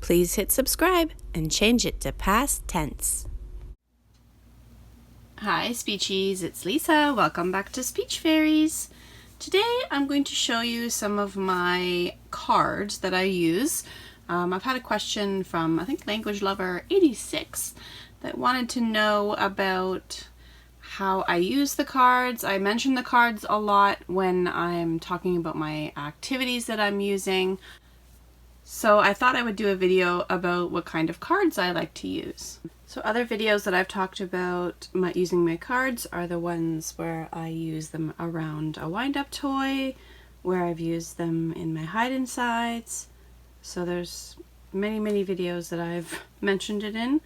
please hit subscribe and change it to past tense. Hi Speechies, it's Lisa. Welcome back to Speech Fairies. Today I'm going to show you some of my cards that I use. I've had a question from, I think, Language Lover 86 that wanted to know about how I use the cards. I mention the cards a lot when I'm talking about my activities that I'm using. So I thought I would do a video about what kind of cards I like to use. So other videos that I've talked about using my cards are the ones where I use them around a wind-up toy, where I've used them in my hide-and-sides. So there's many videos that I've mentioned it in.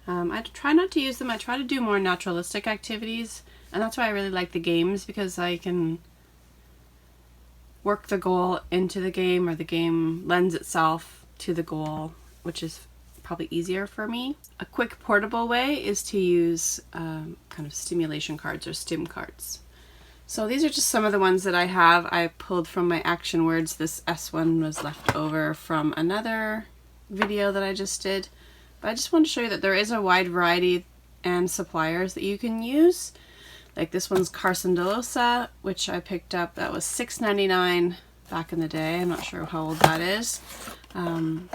I try not to use them. I try to do more naturalistic activities, and that's why I really like the games, because I can work the goal into the game, or the game lends itself to the goal, which is probably easier for me. A quick portable way is to use kind of stimulation cards or stim cards. So these are just some of the ones that I have. I pulled from my action words. This S one was left over from another video that I just did. But I just want to show you that there is a wide variety and suppliers that you can use. Like this one's Carcindosa, which I picked up. That was $6.99 back in the day. I'm not sure how old that is. But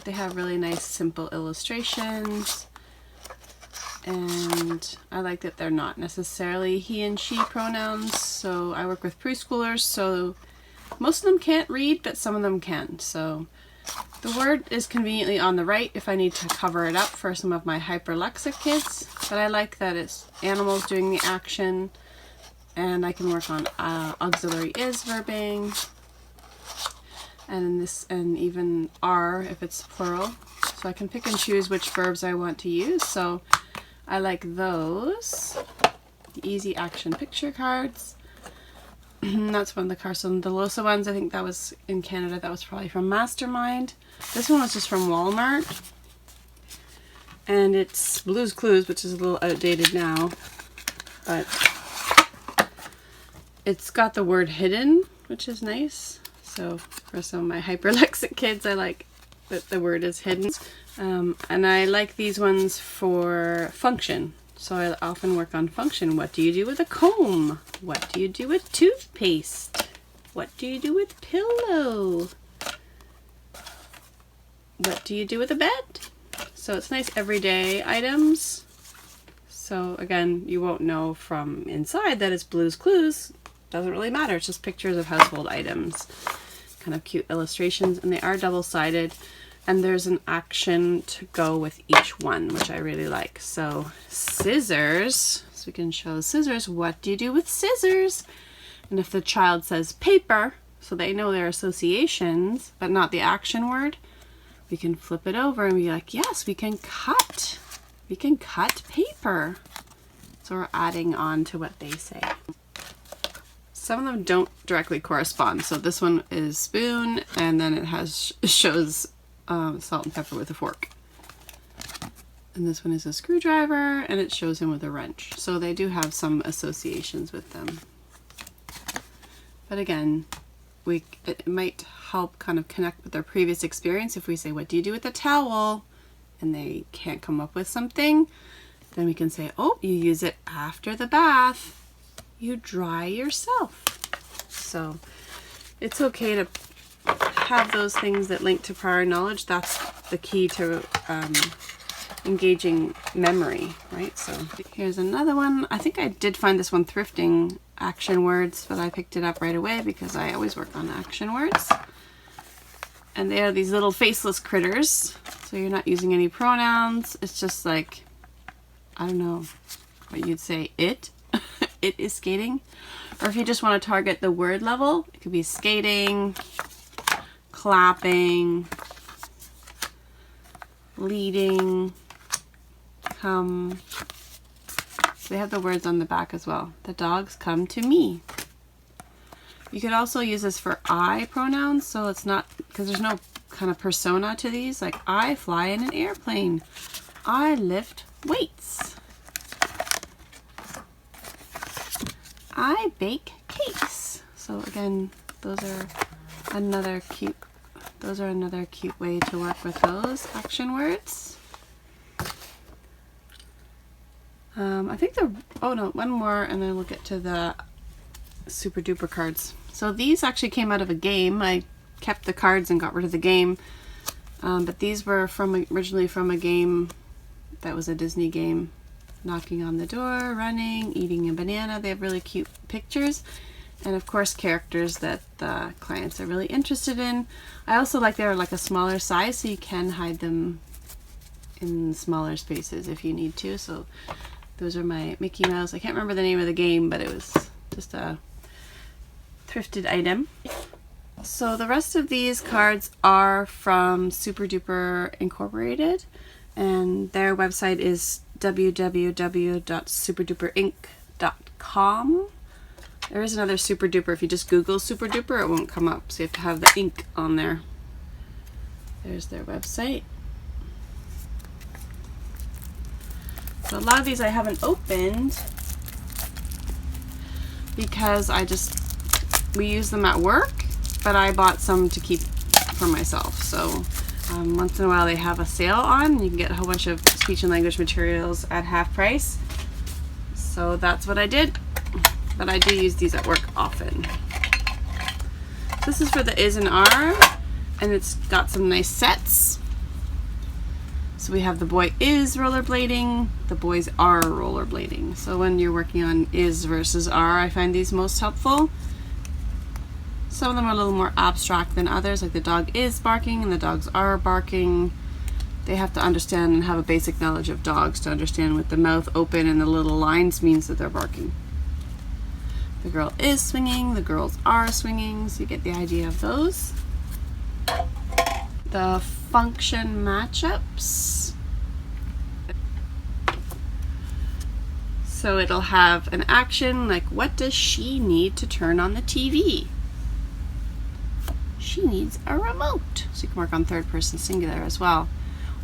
they have really nice simple illustrations. And I like that they're not necessarily he and she pronouns. So I work with preschoolers, so most of them can't read, but some of them can. So the word is conveniently on the right if I need to cover it up for some of my hyperlexic kids, but I like that it's animals doing the action, and I can work on auxiliary is verbing, and even are if it's plural. So I can pick and choose which verbs I want to use. So I like those, the easy action picture cards. That's one of the Carcindosa ones. I think that was in Canada. That was probably from Mastermind. This one was just from Walmart. And it's Blue's Clues, which is a little outdated now. But it's got the word hidden, which is nice. So for some of my hyperlexic kids, I like that the word is hidden. And I like these ones for function. So I often work on function. What do you do with a comb? What do you do with toothpaste? What do you do with pillow? What do you do with a bed? So it's nice everyday items. So again, you won't know from inside that it's Blue's Clues. Doesn't really matter. It's just pictures of household items. Kind of cute illustrations, and they are double-sided. And there's an action to go with each one, which I really like. So scissors, so we can show scissors. What do you do with scissors? And if the child says paper, so they know their associations, but not the action word, we can flip it over and be like, yes, we can cut. We can cut paper. So we're adding on to what they say. Some of them don't directly correspond. So this one is spoon, and then it shows salt and pepper with a fork. And this one is a screwdriver, and it shows him with a wrench. So they do have some associations with them. But again, it might help kind of connect with their previous experience. If we say, what do you do with a towel? And they can't come up with something, then we can say, oh, you use it after the bath. You dry yourself. So it's okay to have those things that link to prior knowledge. That's the key to engaging memory, right? So here's another one. I think I did find this one thrifting, action words, but I picked it up right away because I always work on action words. And they are these little faceless critters. So you're not using any pronouns. It's just like, I don't know what you'd say, it. It is skating. Or if you just want to target the word level, it could be skating, clapping, leading, come. So they have the words on the back as well. The dogs come to me. You could also use this for I pronouns, so it's not, because there's no kind of persona to these, like I fly in an airplane, I lift weights, I bake cakes. So again, those are Another cute, those are another cute way to work with those action words. I think oh no, one more and then we'll get to the SuperDuper cards. So these actually came out of a game. I kept the cards and got rid of the game. But these were originally from a game that was a Disney game. Knocking on the door, running, eating a banana. They have really cute pictures. And of course characters that the clients are really interested in. I also like they're like a smaller size, so you can hide them in smaller spaces if you need to. So those are my Mickey Mouse. I can't remember the name of the game, but it was just a thrifted item. So the rest of these cards are from SuperDuper Incorporated, and their website is www.superduperinc.com. There is another SuperDuper. If you just Google SuperDuper, it won't come up, so you have to have the ink on there. There's their website. So a lot of these I haven't opened because we use them at work, but I bought some to keep for myself. So once in a while they have a sale on. You can get a whole bunch of speech and language materials at half price. So that's what I did. But I do use these at work often. This is for the is and are, and it's got some nice sets. So we have the boy is rollerblading, the boys are rollerblading. So when you're working on is versus are, I find these most helpful. Some of them are a little more abstract than others, like the dog is barking and the dogs are barking. They have to understand and have a basic knowledge of dogs to understand what the mouth open and the little lines means that they're barking. The girl is swinging, the girls are swinging, so you get the idea of those. The function matchups. So it'll have an action like, what does she need to turn on the TV? She needs a remote. So you can work on third person singular as well.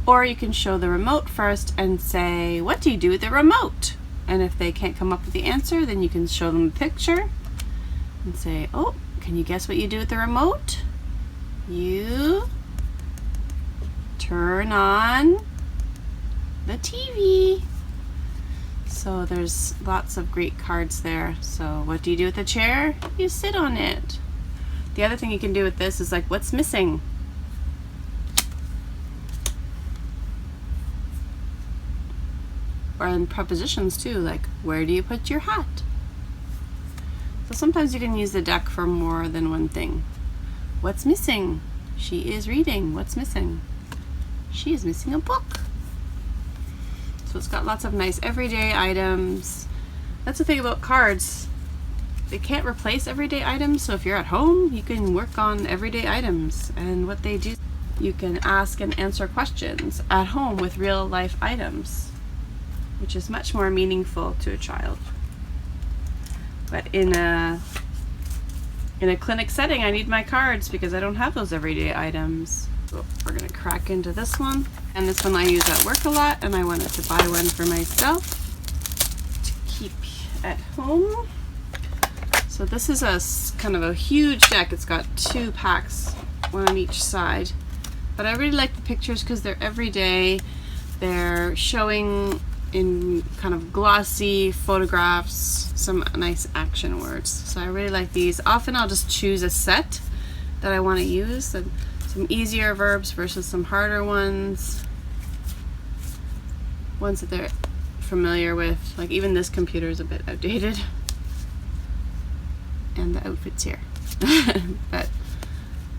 Or you can show the remote first and say, what do you do with the remote? And if they can't come up with the answer, then you can show them a picture and say, oh, can you guess what you do with the remote? You turn on the TV. So there's lots of great cards there. So what do you do with the chair? You sit on it. The other thing you can do with this is like, what's missing? Or in prepositions too, like, where do you put your hat? So sometimes you can use the deck for more than one thing. What's missing? She is reading. What's missing? She is missing a book. So it's got lots of nice everyday items. That's the thing about cards. They can't replace everyday items, so if you're at home, you can work on everyday items. And what they do, you can ask and answer questions at home with real life items, which is much more meaningful to a child. But in a clinic setting, I need my cards because I don't have those everyday items. So we're gonna crack into this one. And this one I use at work a lot, and I wanted to buy one for myself to keep at home. So this is a kind of a huge deck. It's got 2 packs, one on each side. But I really like the pictures because they're everyday. They're showing in kind of glossy photographs some nice action words. So I really like these. Often I'll just choose a set that I want to use. Some easier verbs versus some harder ones. Ones that they're familiar with. Like even this computer is a bit outdated. And the outfits here. But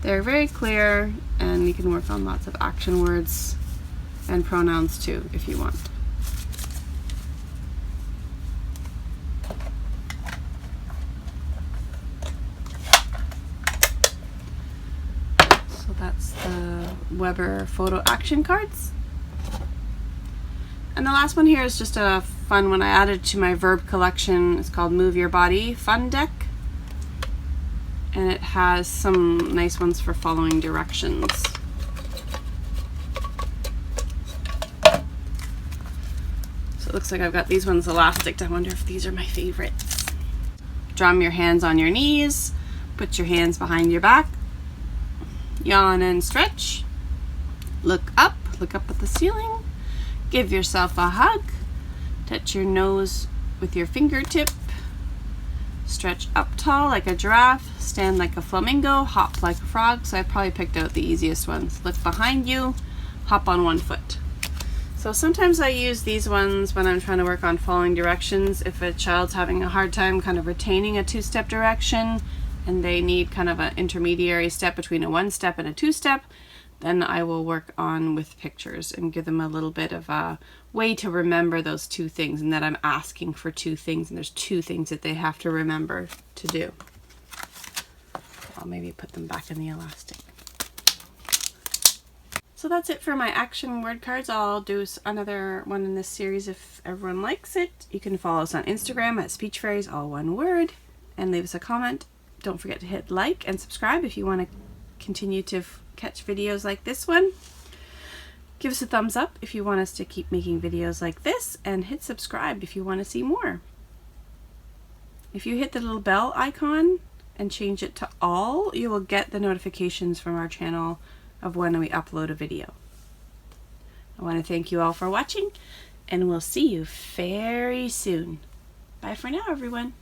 they're very clear, and you can work on lots of action words and pronouns too if you want. So that's the Weber photo action cards. And the last one here is just a fun one I added to my Verb collection. It's called Move Your Body Fun Deck. And it has some nice ones for following directions. So it looks like I've got these ones elastic. I wonder if these are my favorites. Drum your hands on your knees, put your hands behind your back, Yawn and stretch. Look up at the ceiling. Give yourself a hug. Touch your nose with your fingertip. Stretch up tall like a giraffe. Stand like a flamingo. Hop like a frog. So I probably picked out the easiest ones. Look behind you. Hop on one foot. So sometimes I use these ones when I'm trying to work on following directions. If a child's having a hard time kind of retaining a two-step direction and they need kind of an intermediary step between a one-step and a two-step, then I will work on with pictures and give them a little bit of a way to remember those two things, and that I'm asking for two things and there's two things that they have to remember to do. I'll maybe put them back in the elastic. So that's it for my action word cards. I'll do another one in this series if everyone likes it. You can follow us on Instagram at Speech Fairies, all one word, and leave us a comment. Don't forget to hit like and subscribe if you want to continue to catch videos like this one. Give us a thumbs up if you want us to keep making videos like this, and hit subscribe if you want to see more. If you hit the little bell icon and change it to all, you will get the notifications from our channel of when we upload a video. I want to thank you all for watching, and we'll see you very soon. Bye for now, everyone.